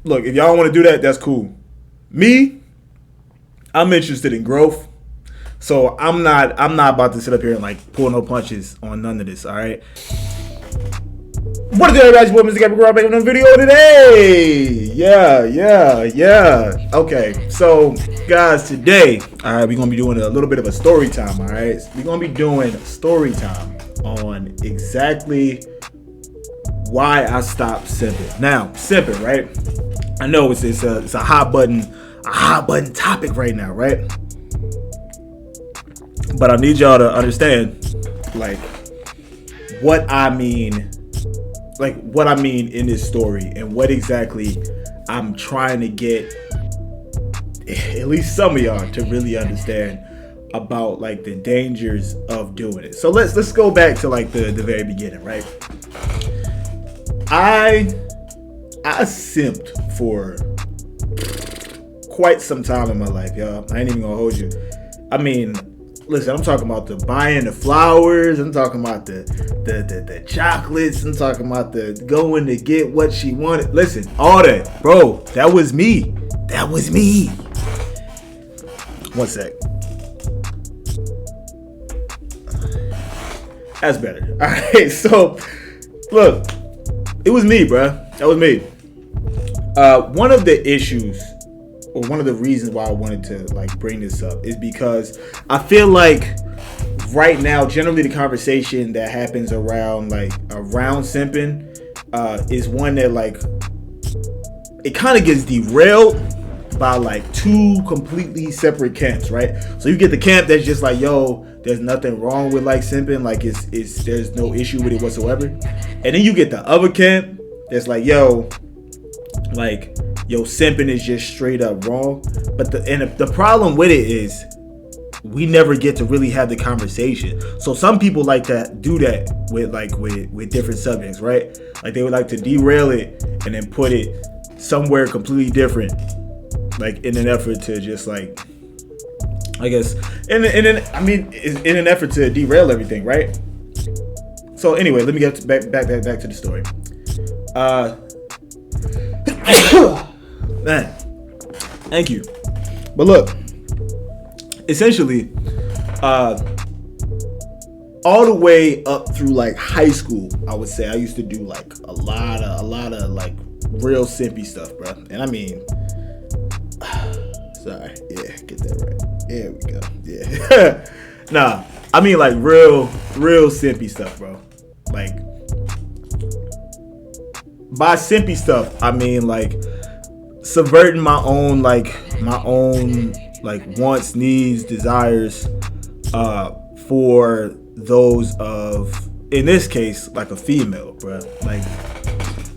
look, if y'all want to do that, that's cool. Me, I'm interested in growth. So I'm not about to sit up here and like pull no punches on none of this, all right? What is it, everybody? Mr. Gabby Girl, making a video today. Yeah. Okay, so guys, today, all right, we're gonna be doing a little bit of a story time. All right, we're gonna be doing story time on exactly why I stopped simping. Now, simping, right? I know it's a hot button topic right now, right? But I need y'all to understand, like, what I mean in this story and what exactly I'm trying to get at least some of y'all to really understand about, like, the dangers of doing it. So let's go back to like the very beginning, right? I simped for quite some time in my life, y'all. I ain't even gonna hold you. I mean, listen, I'm talking about the buying the flowers. I'm talking about the chocolates. I'm talking about the going to get what she wanted. Listen, all that, bro. That was me. One sec. That's better. All right. So, look, it was me, bro. That was me. One of the issues, or one of the reasons why I wanted to like bring this up, is because I feel like right now, generally the conversation that happens around simping is one that, like, it kind of gets derailed by like two completely separate camps, right? So you get the camp that's just like, yo, there's nothing wrong with like simping, like it's there's no issue with it whatsoever. And then you get the other camp that's like, yo, simping is just straight up wrong. But the problem with it is we never get to really have the conversation. So some people like to do that with different subjects, right? Like they would like to derail it and then put it somewhere completely different, like in an effort to just like, I guess, in an effort to derail everything, right? So anyway, let me get back to the story. Man, thank you. But look, essentially, all the way up through like high school, I would say I used to do like a lot of like real simpy stuff, bro. And I mean, sorry, yeah, get that right. There we go. Yeah. Nah, I mean like real simpy stuff, bro. Like, by simpy stuff, I mean like subverting my own wants, needs, desires for those of, in this case, like a female, bro. Like,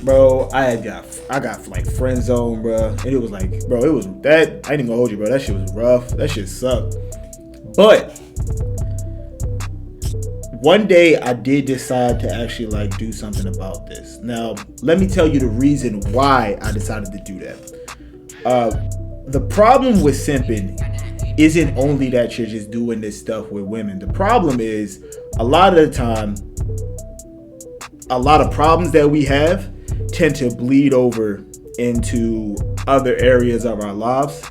bro, I got like friend zone, bro, and it was like, bro, it was that, I ain't even gonna hold you, bro. That shit was rough. That shit sucked. But one day I did decide to actually like do something about this. Now, let me tell you the reason why I decided to do that. The problem with simping isn't only that you're just doing this stuff with women. The problem is, a lot of the time, a lot of problems that we have tend to bleed over into other areas of our lives.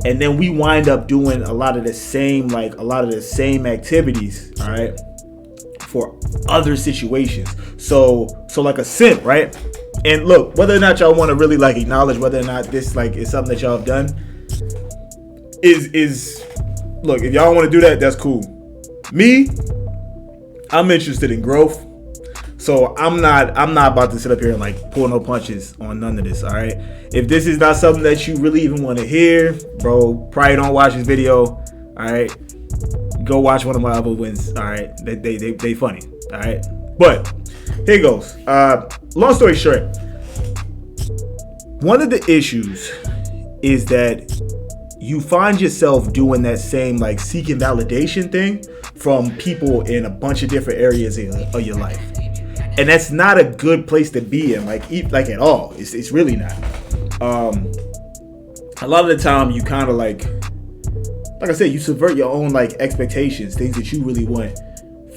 And then we wind up doing a lot of the same activities, all right, for other situations. So like a simp, right? And look, whether or not y'all want to really like acknowledge whether or not this like is something that y'all have done, is look, if y'all want to do that, that's cool. Me, I'm interested in growth. So I'm not about to sit up here and like pull no punches on none of this, all right? If this is not something that you really even want to hear, bro, probably don't watch this video, all right? Go watch one of my other ones, all right? They funny, all right? But here goes. Long story short, one of the issues is that you find yourself doing that same like seeking validation thing from people in a bunch of different areas of your life. And that's not a good place to be in, like at all. It's really not. A lot of the time you kind of like I said, you subvert your own like expectations, things that you really want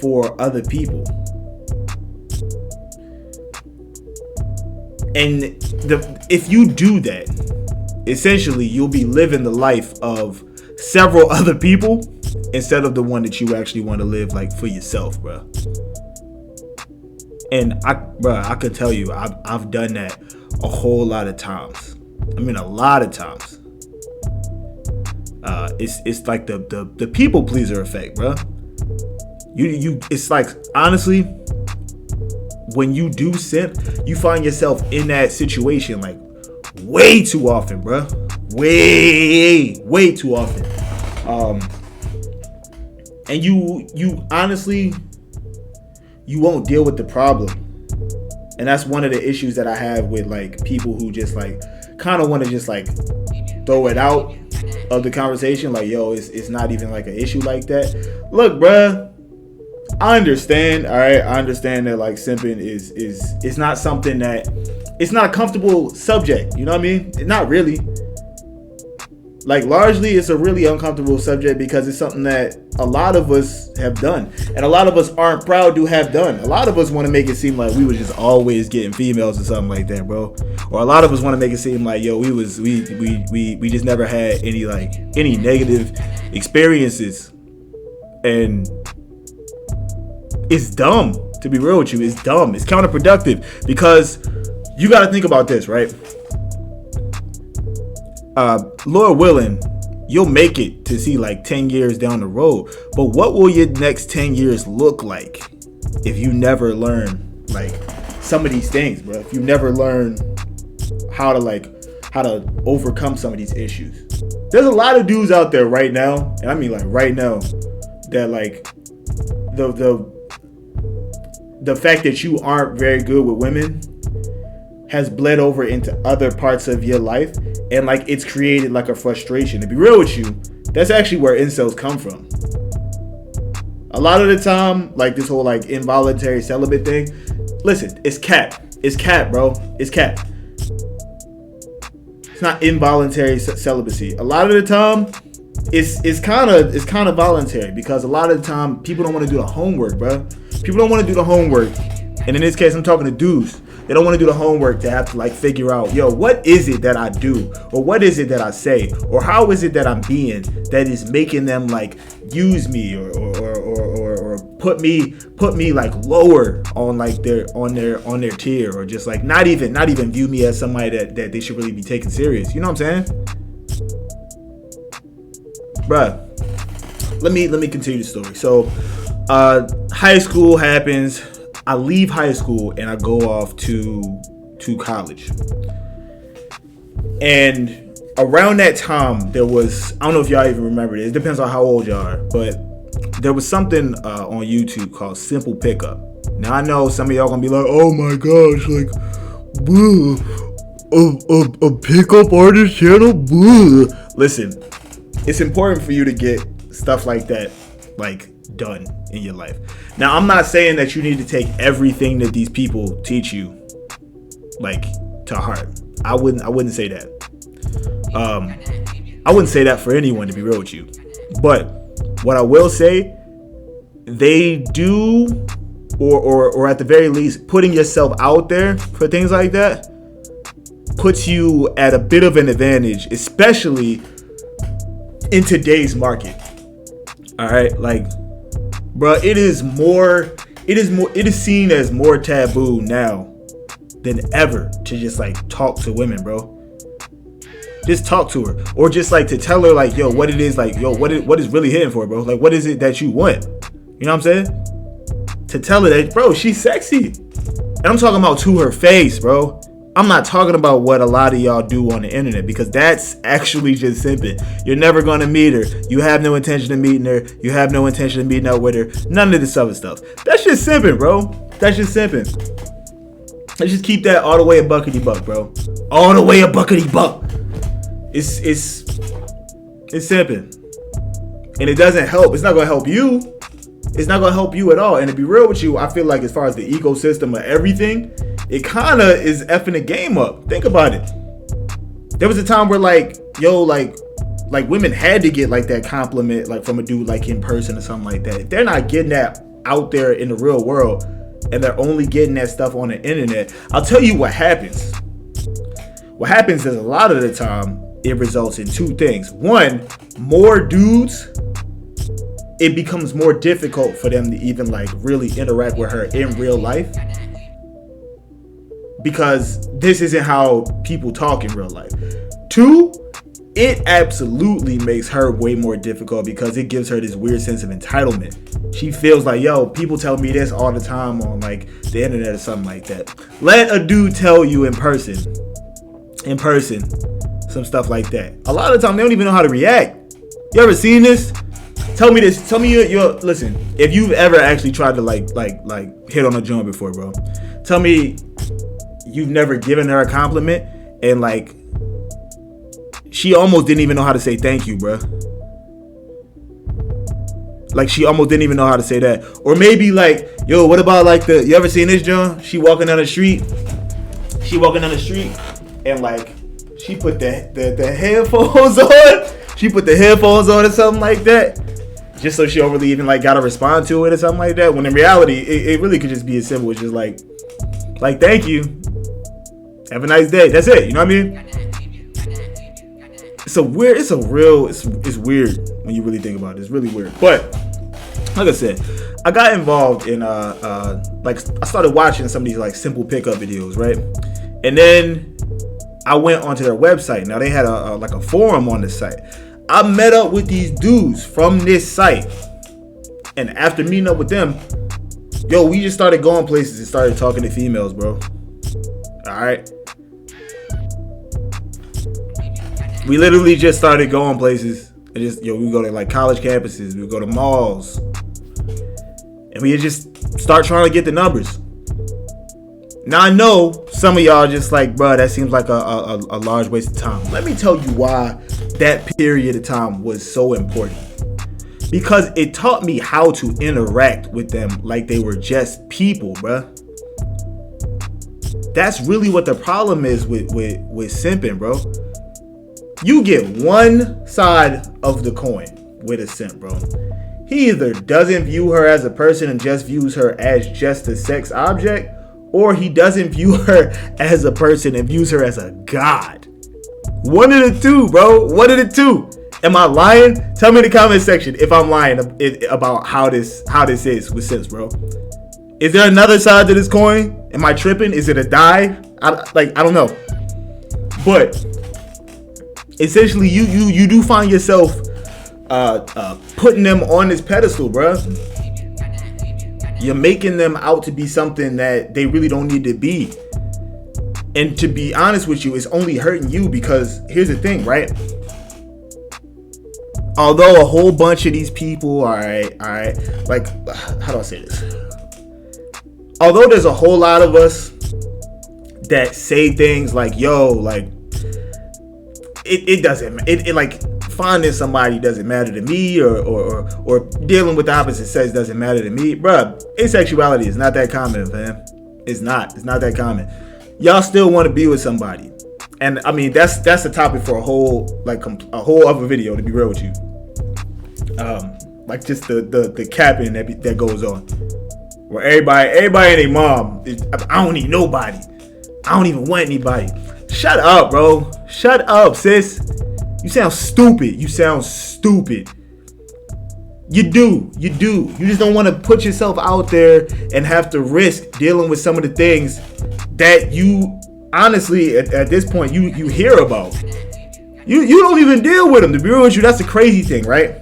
for other people. And if you do that, essentially you'll be living the life of several other people instead of the one that you actually want to live like for yourself, bro. And I could tell you, I've done that a whole lot of times. I mean, a lot of times. It's like the people pleaser effect, bro. It's like, honestly, when you do simp, you find yourself in that situation like way too often, bro. Way too often. And you honestly, you won't deal with the problem. And that's one of the issues that I have with like people who just like kind of want to just like throw it out of the conversation, like, yo, it's not even like an issue like that. Look, bruh, I understand, all right? I understand that like simping is not something that, it's not a comfortable subject, you know what I mean? Not really. Like, largely, it's a really uncomfortable subject because it's something that a lot of us have done. And a lot of us aren't proud to have done. A lot of us want to make it seem like we were just always getting females or something like that, bro. Or a lot of us want to make it seem like, yo, we just never had any negative experiences. And it's dumb, to be real with you. It's dumb. It's counterproductive because you got to think about this, right? Lord willing, you'll make it to see like 10 years down the road. But what will your next 10 years look like if you never learn like some of these things, bro? If you never learn how to overcome some of these issues. There's a lot of dudes out there right now, and I mean like right now, that like the fact that you aren't very good with women has bled over into other parts of your life, and like it's created like a frustration. To be real with you, that's actually where incels come from. A lot of the time, like this whole like involuntary celibate thing, listen, it's cap. It's cap, bro. It's cap. It's not involuntary celibacy. A lot of the time, it's kind of voluntary, because a lot of the time people don't want to do the homework, bro. People don't want to do the homework, and in this case, I'm talking to dudes. They don't want to do the homework to have to like figure out, yo, what is it that I do, or what is it that I say, or how is it that I'm being that is making them like use me or put me like lower on like on their tier, or just like not even view me as somebody that they should really be taken serious. You know what I'm saying? Bruh, let me continue the story. So high school happens. I leave high school and I go off to college. And around that time, there was, I don't know if y'all even remember this. It depends on how old y'all are, but there was something on YouTube called Simple Pickup. Now I know some of y'all gonna be like, oh my gosh, like, a pickup artist channel? Listen, it's important for you to get stuff like that, like, done in your life. Now, I'm not saying that you need to take everything that these people teach you like to heart. I wouldn't say that. I wouldn't say that for anyone, to be real with you. But what I will say, they do, or at the very least, putting yourself out there for things like that puts you at a bit of an advantage, especially in today's market. All right, like, bro, it is seen as more taboo now than ever to just like talk to women, bro. Just talk to her, or just like to tell her like, yo, what it is, like, yo, what is really hitting for, bro? Like, what is it that you want? You know what I'm saying? To tell her that, bro, she's sexy, and I'm talking about to her face, bro. I'm not talking about what a lot of y'all do on the internet, because that's actually just simping. You're never going to meet her. You have no intention of meeting her. You have no intention of meeting up with her. None of this other stuff. That's just simping, bro. That's just simping. Let's just keep that all the way a buckety buck, bro. All the way a buckety buck. It's simping. And it doesn't help. It's not going to help you. It's not going to help you at all. And to be real with you, I feel like as far as the ecosystem of everything, it kind of is effing the game up. Think about it. There was a time where like, yo, like women had to get like that compliment like from a dude like in person or something like that. If they're not getting that out there in the real world and they're only getting that stuff on the internet, I'll tell you what happens. What happens is a lot of the time it results in two things. One, more dudes, it becomes more difficult for them to even like really interact with her in real life, because this isn't how people talk in real life. Two, it absolutely makes her way more difficult because it gives her this weird sense of entitlement. She feels like, yo, people tell me this all the time on like the internet or something like that. Let a dude tell you in person, some stuff like that. A lot of the time they don't even know how to react. You ever seen this? Tell me this. Tell me your listen. If you've ever actually tried to like hit on a joint before, bro. Tell me you've never given her a compliment and like she almost didn't even know how to say thank you, bro. Like she almost didn't even know how to say that. Or maybe like, yo, what about like you ever seen this, John? She walking down the street and like she put the headphones on. She put the headphones on or something like that. Just so she don't really even like gotta respond to it or something like that. When in reality, it really could just be as simple as just like thank you. Have a nice day. That's it. You know what I mean? It's weird when you really think about it. It's really weird. But like I said, I got involved in like I started watching some of these like simple pickup videos, right? And then I went onto their website. Now they had a forum on the site. I met up with these dudes from this site, and after meeting up with them, yo, we just started going places and started talking to females, bro. All right. We literally just started going places and we go to like college campuses, we go to malls, and we just start trying to get the numbers. Now I know some of y'all just like, bro, that seems like a large waste of time. Let me tell you why that period of time was so important. Because it taught me how to interact with them like they were just people, bro. That's really what the problem is with simping, bro. You get one side of the coin with a simp, bro. He either doesn't view her as a person and just views her as just a sex object, or he doesn't view her as a person and views her as a god. One of the two, bro. One of the two. Am I lying? Tell me in the comment section if I'm lying about how this is with simps, bro. Is there another side to this coin? Am I tripping? Is it a die? I don't know. But essentially, you do find yourself putting them on this pedestal, bro. You're making them out to be something that they really don't need to be. And to be honest with you, it's only hurting you because here's the thing, right? Although a whole bunch of these people, all right, like, how do I say this? Although there's a whole lot of us that say things like, yo, like, it doesn't, it like, finding somebody doesn't matter to me, or dealing with the opposite sex doesn't matter to me, bruh. Asexuality is not that common, fam. It's not that common. Y'all still want to be with somebody, and I mean that's a topic for a whole other video, to be real with you. Like just the capping that goes on, where everybody and their mom, I don't need nobody. I don't even want anybody. Shut up, bro. Shut up, sis. You sound stupid. You do. You just don't want to put yourself out there and have to risk dealing with some of the things that you honestly at this point you hear about. You don't even deal with them, to be real with you. That's the crazy thing, right?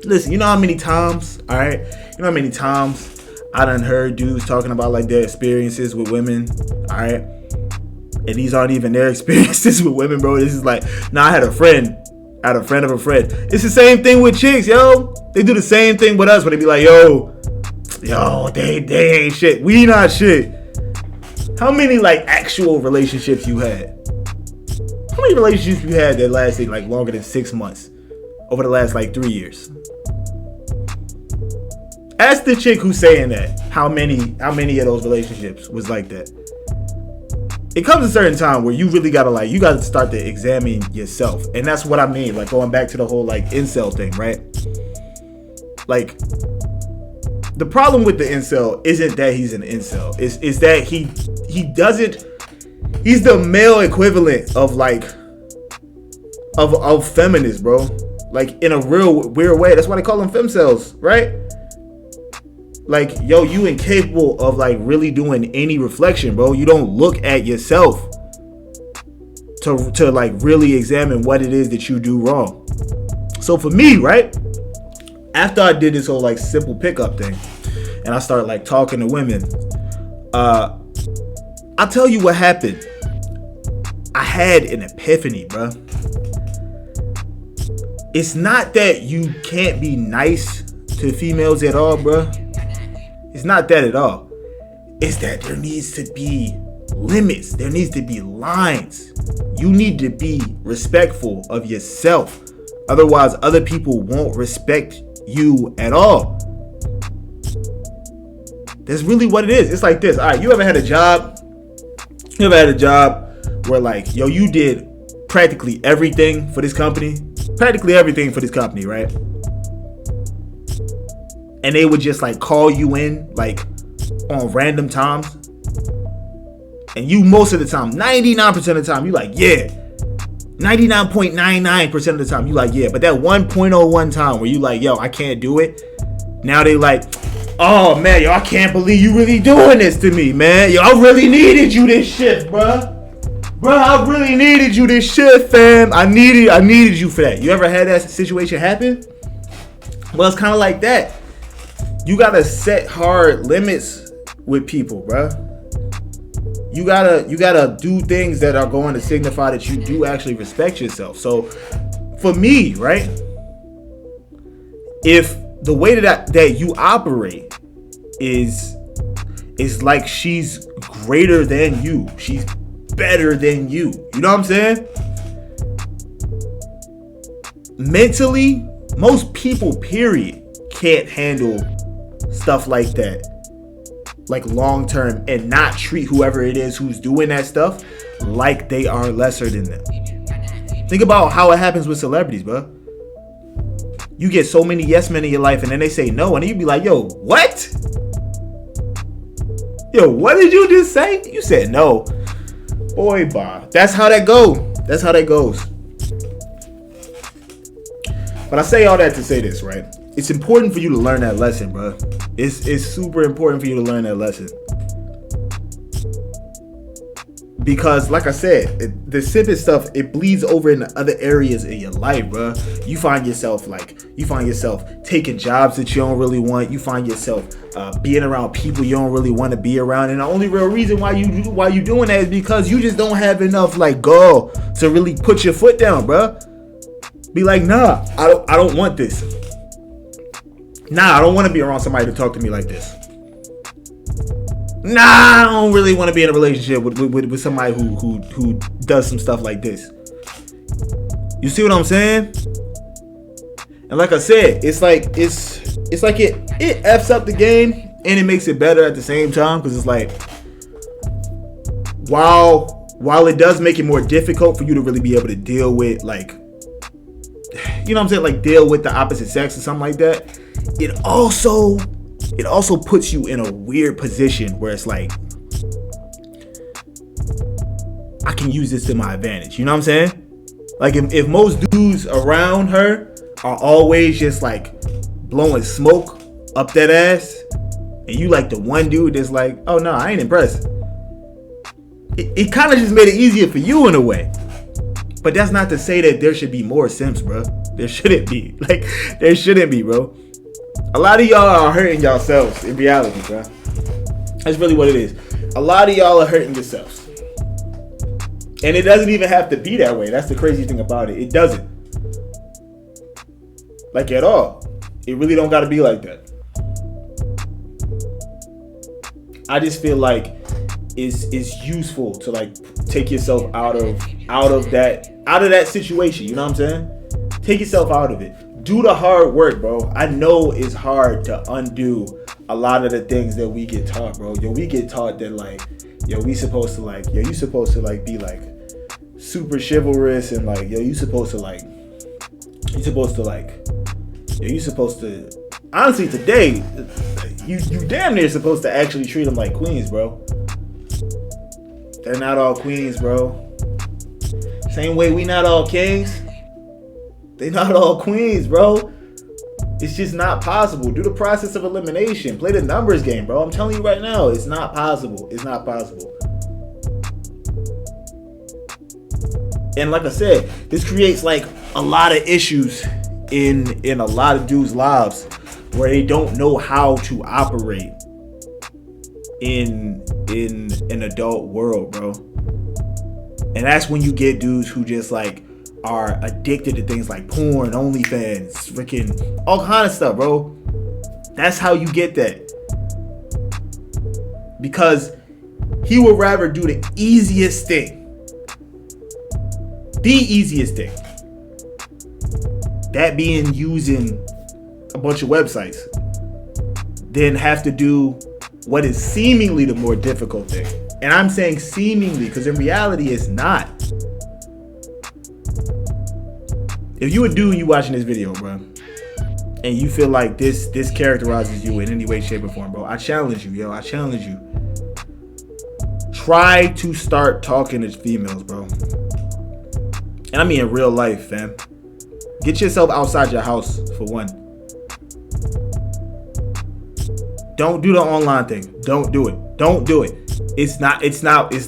Listen, you know how many times, all right? You know how many times I done heard dudes talking about like their experiences with women, all right? And these aren't even their experiences with women, bro. This is like, nah, I had a friend of a friend. It's the same thing with chicks, yo. They do the same thing with us, where they be like, yo, they ain't shit. We not shit. How many like actual relationships you had? How many relationships you had that lasted like longer than 6 months over the last like 3 years? Ask the chick who's saying that. How many of those relationships was like that? It comes a certain time where you really gotta you gotta start to examine yourself. And that's what I mean, like going back to the whole like incel thing, right? Like, the problem with the incel isn't that he's an incel. It's that he He's the male equivalent of like of feminists, bro. Like in a real weird way. That's why they call them femcells, right? Like, yo, you incapable of like really doing any reflection, bro. You don't look at yourself to like really examine what it is that you do wrong. So for me, right, after I did this whole like simple pickup thing and I started like talking to women, I'll tell you what happened. I had an epiphany, bro. It's not that you can't be nice to females at all, bro. It's not that at all. It's that there needs to be limits. There needs to be lines. You need to be respectful of yourself. Otherwise, other people won't respect you at all. That's really what it is. It's like this. All right, you ever had a job? You ever had a job where like, yo, you did practically everything for this company? Practically everything for this company, right? And they would just like call you in like on random times. And you most of the time, 99% of the time, you like, yeah. 99.99% of the time, you like, yeah. But that 1.01 time where you like, yo, I can't do it. Now they like, oh man, yo, I can't believe you really doing this to me, man. Yo, I really needed you this shit, bruh. Bro, I really needed you this shit, fam. I needed you for that. You ever had that situation happen? Well, it's kind of like that. You gotta set hard limits with people, bro. You gotta do things that are going to signify that you do actually respect yourself. So, for me, right? If the way that you operate is like she's greater than you, she's better than you. You know what I'm saying? Mentally, most people, period, can't handle stuff like that. Like long term, and not treat whoever it is who's doing that stuff like they are lesser than them. Think about how it happens with celebrities, bro. You get so many yes men in your life, and then they say no, and you be like, yo, what? Yo, what did you just say? You said no. Boy, bah. That's how that goes. That's how that goes. But I say all that to say this, right? It's important for you to learn that lesson, bro. It's super important for you to learn that lesson. Because, like I said, the simping stuff, it bleeds over into other areas in your life, bro. You find yourself taking jobs that you don't really want. You find yourself being around people you don't really want to be around. And the only real reason why you doing that is because you just don't have enough like gall to really put your foot down, bro. Be like, nah, I don't want this. Nah, I don't want to be around somebody to talk to me like this. Nah, I don't really want to be in a relationship with somebody who does some stuff like this. You see what I'm saying? And like I said, it's like it F's up the game and it makes it better at the same time, because it's like while it does make it more difficult for you to really be able to deal with, like, you know what I'm saying, like deal with the opposite sex or something like that, it also puts you in a weird position where it's like, I can use this to my advantage. You know what I'm saying? Like if most dudes around her are always just like blowing smoke up that ass, and you like the one dude that's like, oh no, I ain't impressed. It kind of just made it easier for you in a way. But that's not to say that there should be more simps, bro. There shouldn't be. Like, there shouldn't be, bro. A lot of y'all are hurting yourselves in reality, bro. That's really what it is. A lot of y'all are hurting yourselves. And it doesn't even have to be that way. That's the crazy thing about it. It doesn't. Like, at all. It really don't gotta be like that. I just feel like it's useful to like take yourself out of that situation. You know what I'm saying? Take yourself out of it. Do the hard work, bro. I know it's hard to undo a lot of the things that we get taught, bro. Yo, we get taught that like, yo, we supposed to like, yo, you supposed to like be like super chivalrous, and like, yo, you supposed to honestly today, you damn near supposed to actually treat them like queens, bro. They're not all queens, bro. Same way we not all kings. They not all queens, bro. It's just not possible. Do the process of elimination. Play the numbers game, bro. I'm telling you right now, it's not possible. It's not possible. And like I said, this creates like a lot of issues in a lot of dudes' lives where they don't know how to operate in an adult world, bro. And that's when you get dudes who just like are addicted to things like porn, OnlyFans, freaking all kind of stuff, bro. That's how you get that. Because he would rather do the easiest thing. The easiest thing. That being using a bunch of websites. Then have to do what is seemingly the more difficult thing. And I'm saying seemingly because in reality it's not. If you a dude and you watching this video, bro, and you feel like this characterizes you in any way, shape, or form, bro, I challenge you, yo. I challenge you. Try to start talking to females, bro. And I mean in real life, fam. Get yourself outside your house, for one. Don't do the online thing. Don't do it. Don't do it. It's not, listen,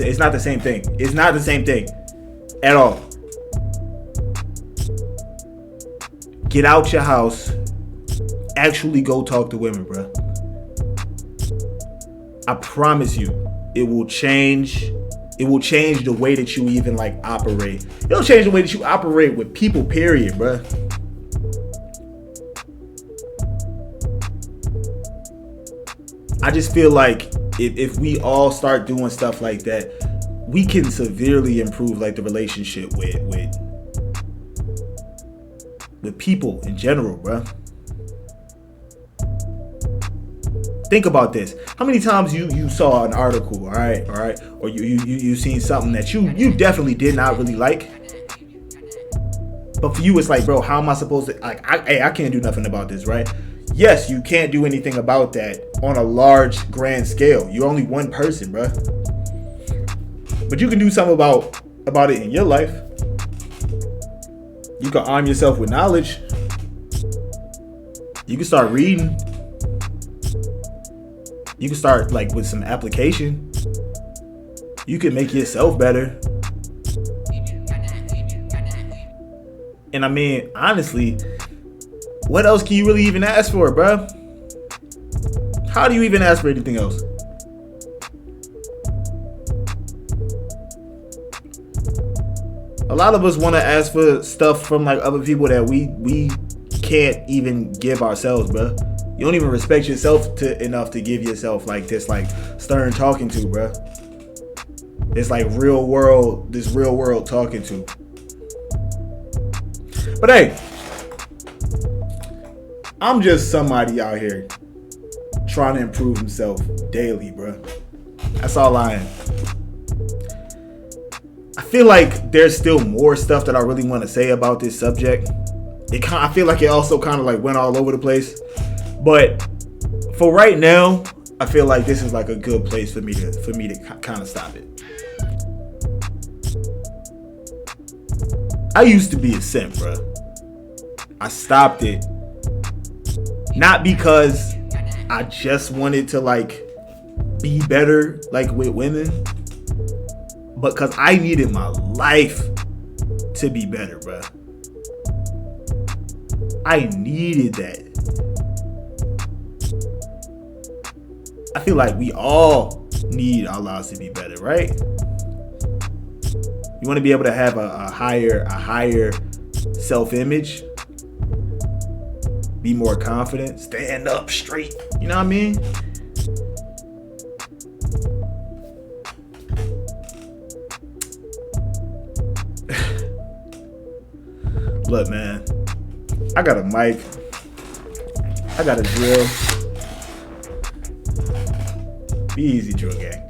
it's not the same thing. It's not the same thing at all. Get out your house. Actually go talk to women, bro. I promise you, it will change. It will change the way that you even like operate. It'll change the way that you operate with people, period, bro. I just feel like if we all start doing stuff like that, we can severely improve like the relationship with people in general, bro. Think about this. How many times you saw an article, all right, or you seen something that you definitely did not really like, but for you it's like, bro, how am I supposed to like? I can't do nothing about this, right? Yes, you can't do anything about that on a large, grand scale. You're only one person, bro. But you can do something about it in your life. You can arm yourself with knowledge. You can start reading. You can start like with some application. You can make yourself better. And I mean, honestly, what else can you really even ask for, bro? How do you even ask for anything else? A lot of us want to ask for stuff from like other people that we can't even give ourselves, bro. You don't even respect yourself enough to give yourself like this like stern talking to, bro. It's like this real world talking to. But hey, I'm just somebody out here trying to improve himself daily, bro. That's all I am. I feel like there's still more stuff that I really want to say about this subject. I feel like it also kind of like went all over the place. But for right now, I feel like this is like a good place for me to kind of stop it. I used to be a simp, bro. I stopped it. Not because I just wanted to like be better like with women, but because I needed my life to be better, bro. I needed that. I feel like we all need our lives to be better, right? You want to be able to have a higher self-image, be more confident, stand up straight. You know what I mean? Look, man, I got a mic, I got a drill. Be easy, drill gang.